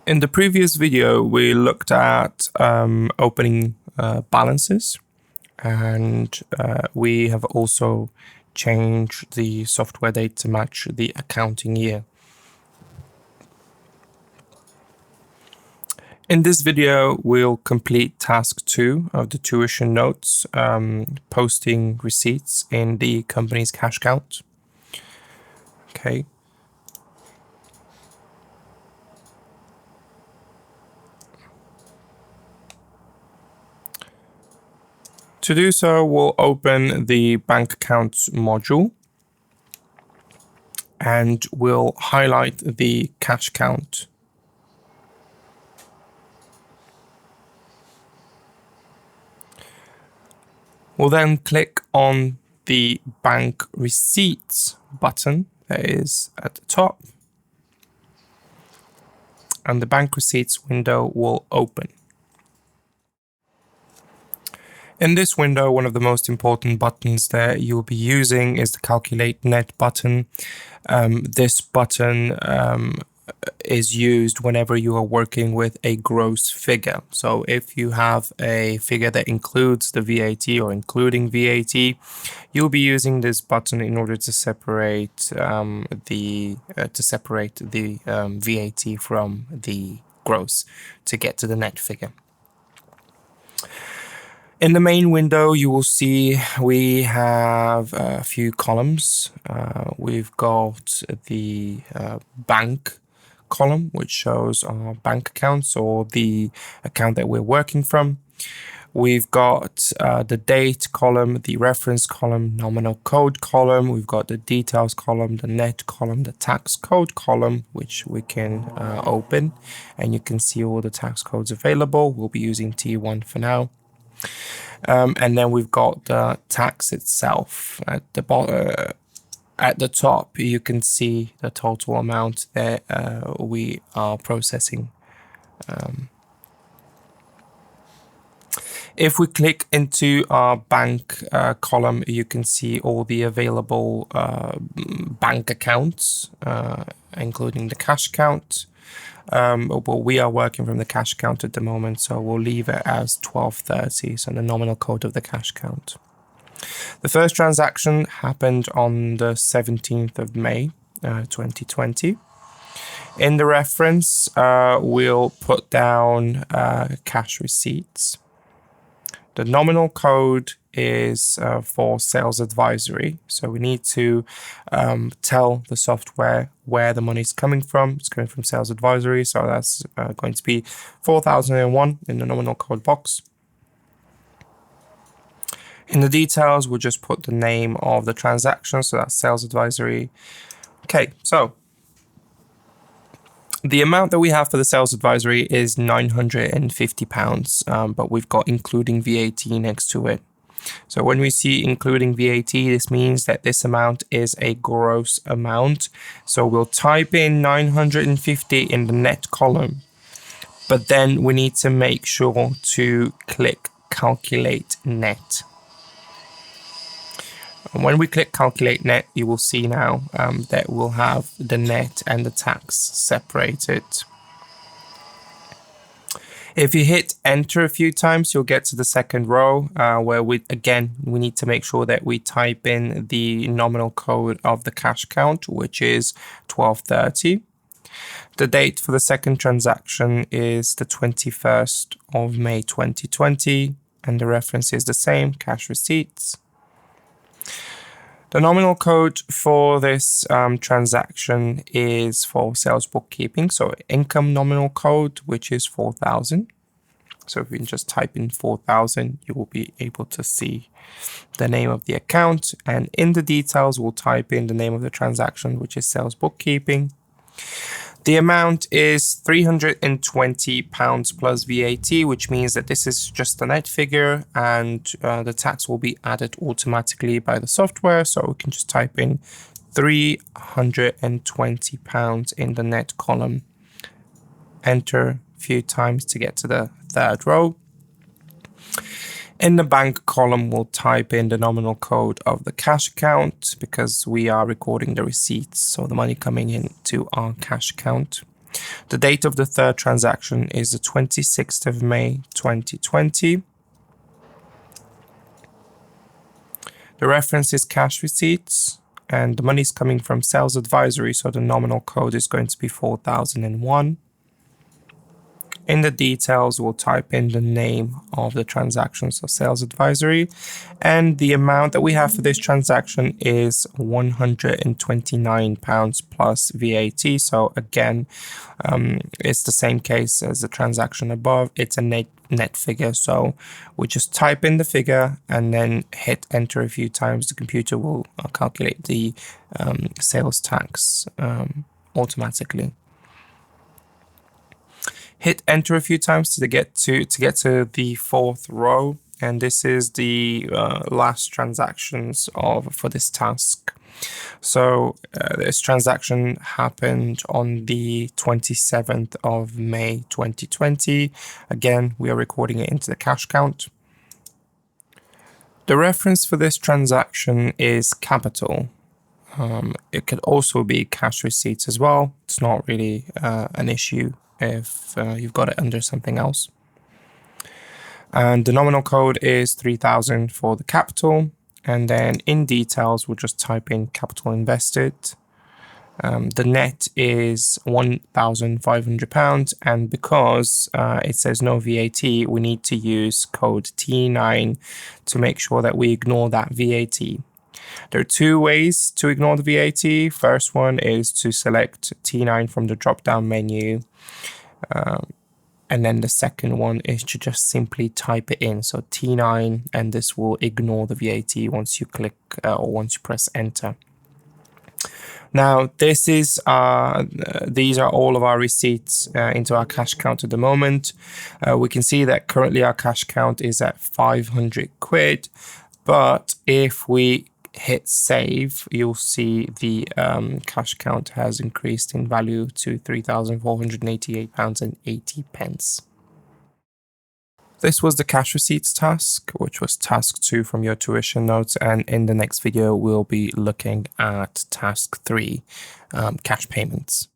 In the previous video, we looked at opening balances, and we have also changed the software date to match the accounting year. In this video, we'll complete task 2 of the tuition notes, posting receipts in the company's cash count. Okay. To do so, we'll open the bank accounts module and we'll highlight the cash count. We'll then click on the bank receipts button that is at the top, and the bank receipts window will open. In this window, one of the most important buttons that you'll be using is the Calculate Net button. This button is used whenever you are working with a gross figure. So if you have a figure that includes the VAT or including VAT, you'll be using this button in order to separate the VAT from the gross to get to the net figure. In the main window, you will see we have a few columns. We've got the bank column, which shows our bank accounts or the account that we're working from. We've got the date column, the reference column, nominal code column. We've got the details column, the net column, the tax code column, which we can open, and you can see all the tax codes available. We'll be using T1 for now. And then we've got the tax itself at the bottom. At the top, you can see the total amount that we are processing. If we click into our bank column, you can see all the available bank accounts, including the cash count. But we are working from the cash count at the moment, so we'll leave it as 1230, so the nominal code of the cash count. The first transaction happened on the 17th of May, 2020. In the reference, we'll put down cash receipts. The nominal code is for sales advisory. So we need to tell the software where the money is coming from. It's coming from sales advisory. So that's going to be 4001 in the nominal code box. In the details, we'll just put the name of the transaction. So that's sales advisory. Okay, so the amount that we have for the sales advisory is £950, but we've got including VAT next to it. So when we see including VAT, this means that this amount is a gross amount. So we'll type in 950 in the net column, but then we need to make sure to click Calculate Net. And when we click Calculate Net, you will see now that we'll have the net and the tax separated. If you hit enter a few times, you'll get to the second row where we need to make sure that we type in the nominal code of the cash count, which is 1230. The date for the second transaction is the 21st of May 2020, and the reference is the same, cash receipts. The nominal code for this transaction is for sales bookkeeping, so income nominal code, which is 4000. So if we can just type in 4000, you will be able to see the name of the account. And in the details, we'll type in the name of the transaction, which is sales bookkeeping. The amount is £320 plus VAT, which means that this is just the net figure, and the tax will be added automatically by the software. So we can just type in £320 in the net column, enter a few times to get to the third row. In the bank column, we'll type in the nominal code of the cash account because we are recording the receipts, so the money coming into our cash account. The date of the third transaction is the 26th of May 2020. The reference is cash receipts, and the money is coming from sales advisory, so the nominal code is going to be 4001. In the details, we'll type in the name of the transaction, so sales advisory, and the amount that we have for this transaction is £129 plus VAT. So again, it's the same case as the transaction above. It's a net figure, so we just type in the figure and then hit enter a few times. The computer will calculate the sales tax automatically. Hit enter a few times to get to the fourth row, and this is the last transactions for this task. So this transaction happened on the 27th of May 2020. Again, we are recording it into the cash count. The reference for this transaction is capital. It could also be cash receipts as well. It's not really an issue if you've got it under something else. And the nominal code is 3000 for the capital. And then in details, we'll just type in capital invested. The net is £1,500. And because it says no VAT, we need to use code T9 to make sure that we ignore that VAT. There are two ways to ignore the VAT. First one is to select T9 from the drop-down menu. And then the second one is to just simply type it in. So T9, and this will ignore the VAT once you click or once you press enter. Now, these are all of our receipts into our cash count at the moment. We can see that currently our cash count is at 500 quid. But if we hit save, you'll see the cash count has increased in value to £3,488.80. This was the cash receipts task, which was task 2 from your tuition notes, and in the next video we'll be looking at task 3, cash payments.